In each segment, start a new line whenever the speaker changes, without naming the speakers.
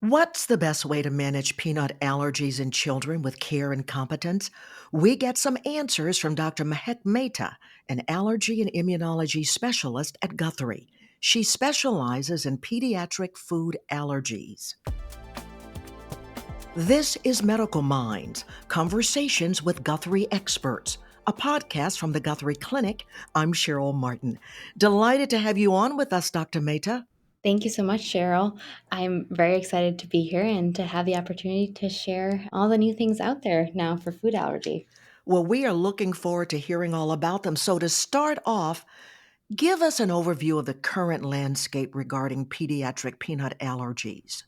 What's the best way to manage peanut allergies in children with care and competence? We get some answers from Dr. Mehek Mehta, an allergy and immunology specialist at Guthrie. She specializes in pediatric food allergies. This is Medical Minds, Conversations with Guthrie Experts, a podcast from the Guthrie Clinic. I'm Cheryl Martin. Delighted to have you on with us, Dr. Mehta.
Thank you so much, Cheryl. I'm very excited to be here and to have the opportunity to share all the new things out there now for food allergy.
Well, we are looking forward to hearing all about them. So, to start off, give us an overview of the current landscape regarding pediatric peanut allergies.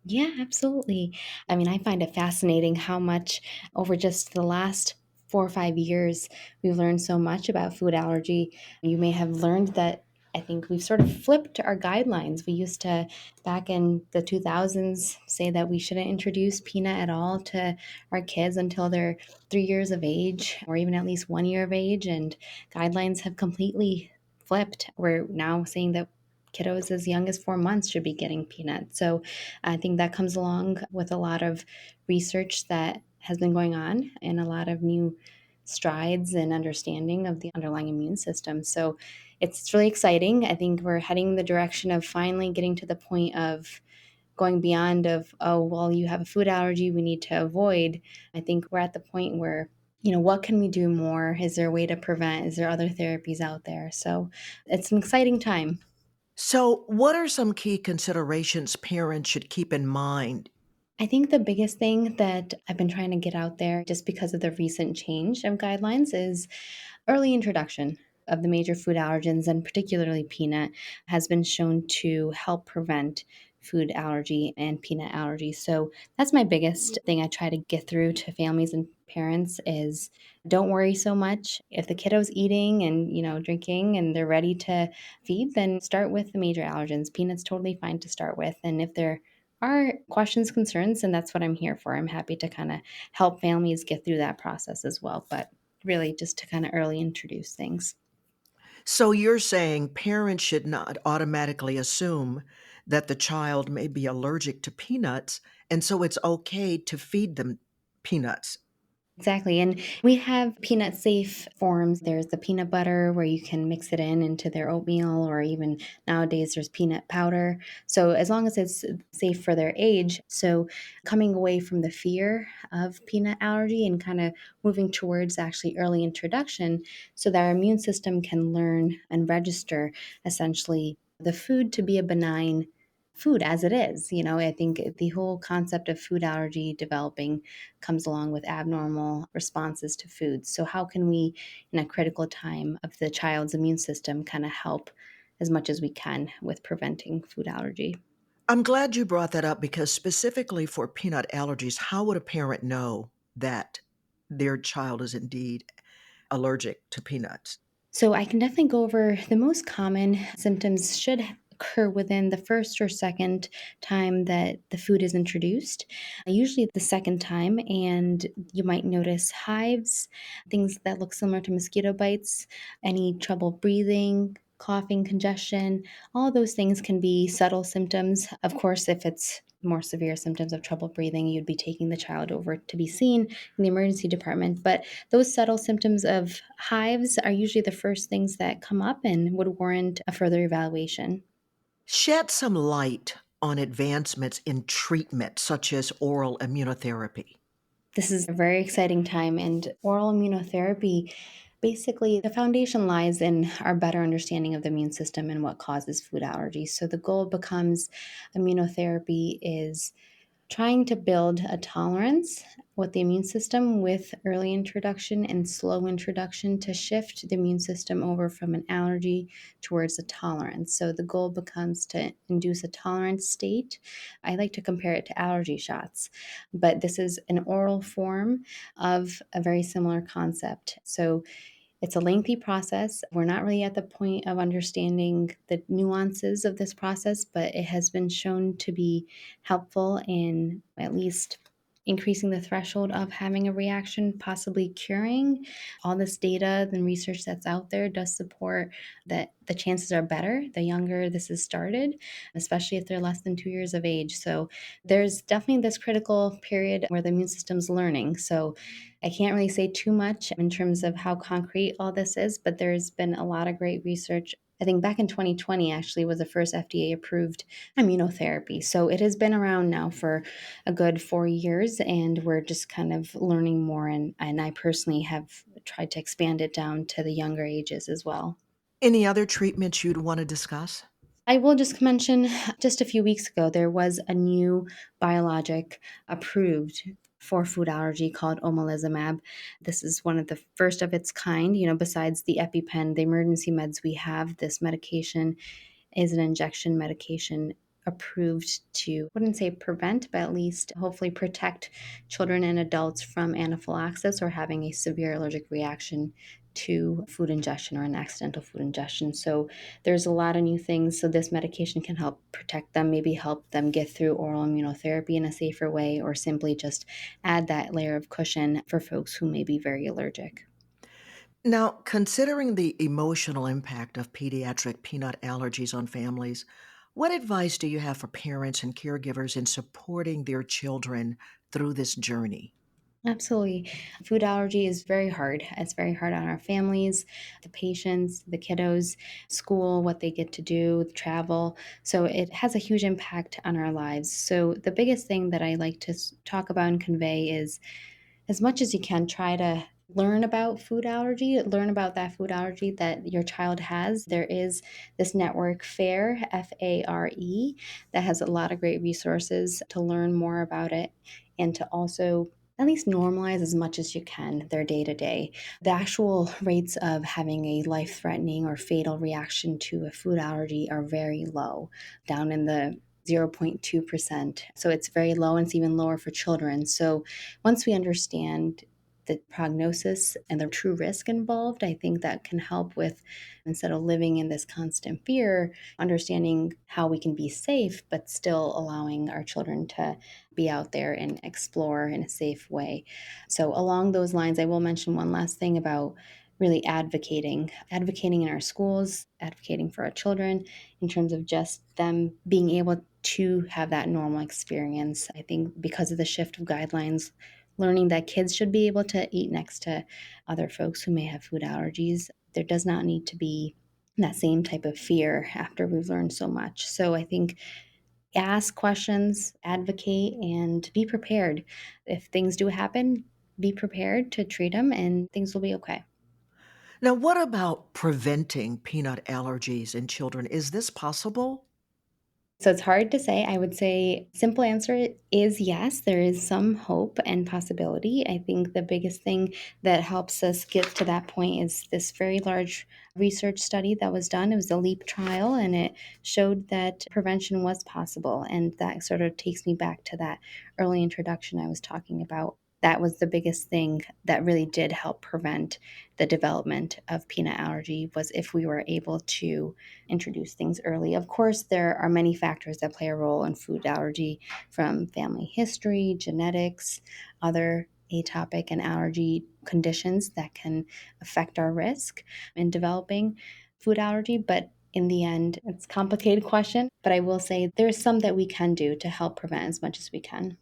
Yeah, absolutely. I mean, I find it fascinating how much over just the last 4 or 5 years we've learned so much about food allergy. You may have learned that I think we've sort of flipped our guidelines. We used to, back in the 2000s, say that we shouldn't introduce peanut at all to our kids until they're 3 years of age or even at least 1 year of age. And guidelines have completely flipped. We're now saying that kiddos as young as 4 months should be getting peanuts. So I think that comes along with a lot of research that has been going on and a lot of new strides and understanding of the underlying immune system. So it's really exciting. I think we're heading in the direction of finally getting to the point of going beyond of, oh, well, you have a food allergy we need to avoid. I think we're at the point where what can we do more? Is there a way to prevent? Is there other therapies out there? So it's an exciting time.
So, what are some key considerations parents should keep in mind?
I think the biggest thing that I've been trying to get out there just because of the recent change of guidelines is early introduction of the major food allergens, and particularly peanut, has been shown to help prevent food allergy and peanut allergy. So that's my biggest thing I try to get through to families and parents is don't worry so much. If the kiddo's eating and drinking and they're ready to feed, then start with the major allergens. Peanut's totally fine to start with. And if there are questions, concerns, and that's what I'm here for. I'm happy to kind of help families get through that process as well. But really just to kind of early introduce things.
So, you're saying parents should not automatically assume that the child may be allergic to peanuts, and so it's okay to feed them peanuts.
Exactly. And we have peanut safe forms. There's the peanut butter where you can mix it in into their oatmeal, or even nowadays there's peanut powder. So as long as it's safe for their age. So coming away from the fear of peanut allergy and kind of moving towards actually early introduction so that our immune system can learn and register essentially the food to be a benign food as it is. I think the whole concept of food allergy developing comes along with abnormal responses to foods. So, how can we, in a critical time of the child's immune system, kind of help as much as we can with preventing food allergy?
I'm glad you brought that up because, specifically for peanut allergies, how would a parent know that their child is indeed allergic to peanuts?
So I can definitely go over the most common symptoms should occur within the first or second time that the food is introduced, usually the second time, and you might notice hives, things that look similar to mosquito bites, any trouble breathing, coughing, congestion. All of those things can be subtle symptoms. Of course, if it's more severe symptoms of trouble breathing, you'd be taking the child over to be seen in the emergency department. But those subtle symptoms of hives are usually the first things that come up and would warrant a further evaluation.
Shed some light on advancements in treatment, such as oral immunotherapy.
This is a very exciting time, and oral immunotherapy basically, the foundation lies in our better understanding of the immune system and what causes food allergies. So, the goal becomes immunotherapy is trying to build a tolerance with the immune system with early introduction and slow introduction to shift the immune system over from an allergy towards a tolerance. So the goal becomes to induce a tolerance state. I like to compare it to allergy shots, but this is an oral form of a very similar concept. So it's a lengthy process. We're not really at the point of understanding the nuances of this process, but it has been shown to be helpful in at least increasing the threshold of having a reaction, possibly curing. All this data and research that's out there does support that the chances are better the younger this is started, especially if they're less than 2 years of age. So there's definitely this critical period where the immune system's learning. So I can't really say too much in terms of how concrete all this is, but there's been a lot of great research. I think back in 2020 actually was the first FDA approved immunotherapy. So it has been around now for a good 4 years, and we're just kind of learning more. And I personally have tried to expand it down to the younger ages as well.
Any other treatments you'd want to discuss?
I will just mention just a few weeks ago, there was a new biologic approved for food allergy called omalizumab. This is one of the first of its kind, besides the EpiPen, the emergency meds we have. This medication is an injection medication approved to, I wouldn't say prevent, but at least hopefully protect children and adults from anaphylaxis or having a severe allergic reaction to food ingestion or an accidental food ingestion. So there's a lot of new things. So this medication can help protect them, maybe help them get through oral immunotherapy in a safer way, or simply just add that layer of cushion for folks who may be very allergic.
Now, considering the emotional impact of pediatric peanut allergies on families, what advice do you have for parents and caregivers in supporting their children through this journey?
Absolutely. Food allergy is very hard. It's very hard on our families, the patients, the kiddos, school, what they get to do, travel. So it has a huge impact on our lives. So the biggest thing that I like to talk about and convey is, as much as you can, try to learn about food allergy, learn about that food allergy that your child has. There is this network, FARE, that has a lot of great resources to learn more about it and to also at least normalize as much as you can their day to day. The actual rates of having a life threatening or fatal reaction to a food allergy are very low, down in the 0.2%. So it's very low, and it's even lower for children. So once we understand the prognosis and the true risk involved, I think that can help with, instead of living in this constant fear, understanding how we can be safe, but still allowing our children to be out there and explore in a safe way. So, along those lines, I will mention one last thing about really advocating in our schools, advocating for our children in terms of just them being able to have that normal experience. I think because of the shift of guidelines, learning that kids should be able to eat next to other folks who may have food allergies, there does not need to be that same type of fear after we've learned so much. So I think ask questions, advocate, and be prepared. If things do happen, be prepared to treat them and things will be okay.
Now, what about preventing peanut allergies in children? Is this possible?
So it's hard to say. I would say simple answer is yes, there is some hope and possibility. I think the biggest thing that helps us get to that point is this very large research study that was done. It was a LEAP trial, and it showed that prevention was possible. And that sort of takes me back to that early introduction I was talking about. That was the biggest thing that really did help prevent the development of peanut allergy, was if we were able to introduce things early. Of course, there are many factors that play a role in food allergy, from family history, genetics, other atopic and allergy conditions that can affect our risk in developing food allergy. But in the end, it's a complicated question, but I will say there's some that we can do to help prevent as much as we can.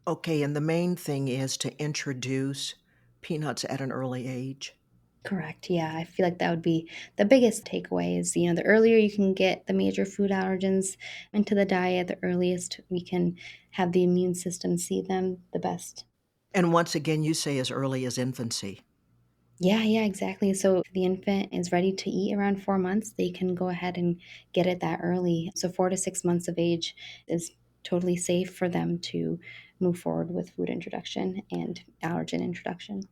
Okay, and the main thing is to introduce peanuts at an early age.
Correct. Yeah, I feel like that would be the biggest takeaway is, the earlier you can get the major food allergens into the diet, the earliest we can have the immune system see them, the best.
And once again, you say as early as infancy.
Yeah, yeah, exactly. So if the infant is ready to eat around 4 months, they can go ahead and get it that early. So 4 to 6 months of age is totally safe for them to move forward with food introduction and allergen introduction.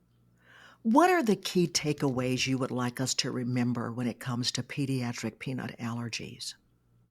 What are the key takeaways you would like us to remember when it comes to pediatric peanut allergies?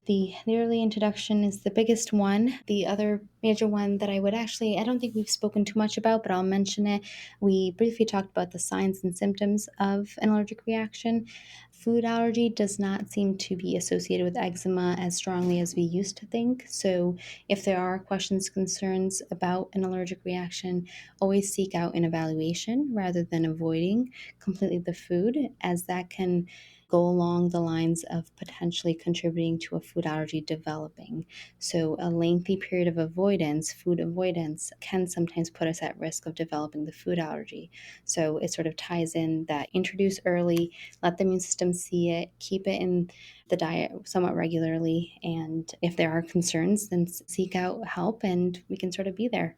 The early introduction is the biggest one. The other major one that I don't think we've spoken too much about, but I'll mention it. We briefly talked about the signs and symptoms of an allergic reaction. Food allergy does not seem to be associated with eczema as strongly as we used to think. So, if there are questions, concerns about an allergic reaction, always seek out an evaluation rather than avoiding completely the food, as that can go along the lines of potentially contributing to a food allergy developing. So, a lengthy period of avoidance, food avoidance, can sometimes put us at risk of developing the food allergy. So, it sort of ties in that introduce early, let the immune system see it, keep it in the diet somewhat regularly. And if there are concerns, then seek out help and we can sort of be there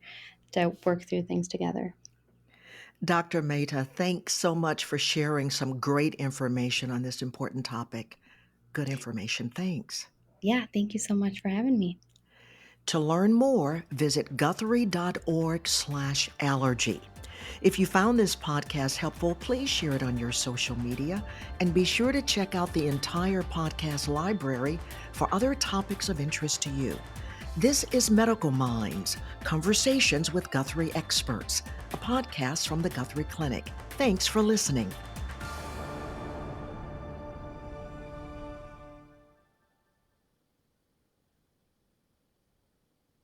to work through things together.
Dr. Mehta, thanks so much for sharing some great information on this important topic. Good information. Thanks.
Yeah, thank you so much for having me.
To learn more, visit guthrie.org/allergy. If you found this podcast helpful, please share it on your social media and be sure to check out the entire podcast library for other topics of interest to you. This is Medical Minds, Conversations with Guthrie Experts, a podcast from the Guthrie Clinic. Thanks for listening.